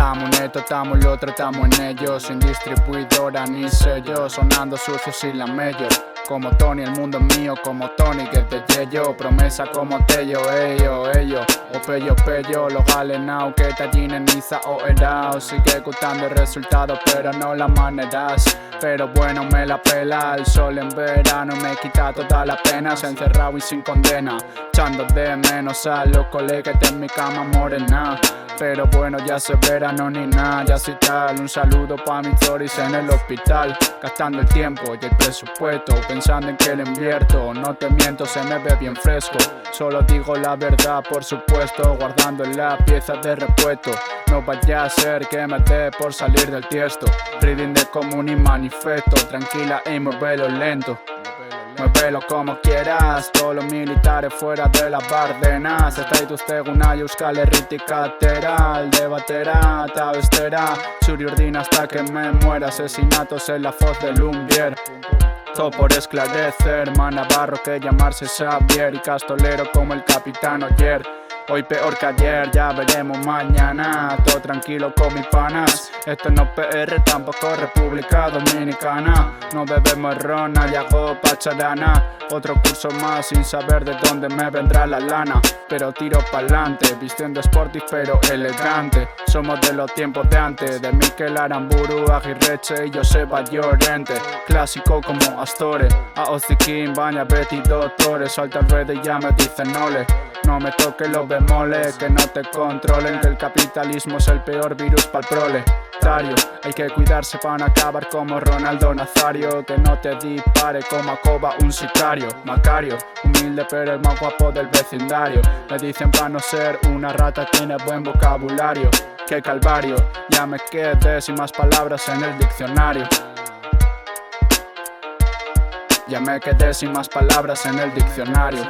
Tamo en esto, tamo en lo otro, tamo en ello. Sin distribuidora ni sello, sonando sucio sin la mayor. Como Tony, el mundo es mío, como Tony, que te yello. Promesa como Tello, ello. O pello, lo galenao, que tallinen niza o erao. Sigue gustando el resultado, pero no las maneras. Pero bueno, me la pela el sol en verano, me quita todas las penas. Encerrado y sin condena, echando de menos a los colegas de mi cama morena. Pero bueno, ya se verano ni nada, ya soy tal. Un saludo pa' mis stories en el hospital, gastando el tiempo y el presupuesto, pensando en que le invierto. No te miento, se me ve bien fresco, solo digo la verdad, por supuesto, guardando en las piezas de repuesto. No vaya a ser que me dé por salir del tiesto. Reading de común y manifiesto, tranquila y muévelo lento. Muévelo como quieras, todos los militares fuera de las bardenas. Estaituzteguna Euskal Herritik atera, alde batera, eta bestera. Zuri urdin hasta que me muera, asesinatos en la foz de Lumbier. Todo por esclarecer, más navarro que llamarse Xavier, y castolero como el capitán Oyer. Hoy peor que ayer, ya veremos mañana. Todo tranquilo con mis panas. Esto no es PR, tampoco República Dominicana. No bebemos ron, y hago pacharana. Otro curso más sin saber de dónde me vendrá la lana. Pero tiro pa'lante, vistiendo sporty pero elegante. Somos de los tiempos de antes, de Mikel Aramburu, Agirreche y Joseba Llorente. Clásico como Astore, a Ozikin, Baña, Betty, Doctores. Salta al red y ya me dicen ole. No me toques los bemoles, que no te controlen, que el capitalismo es el peor virus pa'l proletario. Hay que cuidarse para no acabar como Ronaldo Nazario, que no te dispare como Acoba un sicario. Macario, humilde pero el más guapo del vecindario. Me dicen para no ser una rata tiene buen vocabulario. Qué calvario, ya me quedé sin más palabras en el diccionario. Ya me quedé sin más palabras en el diccionario.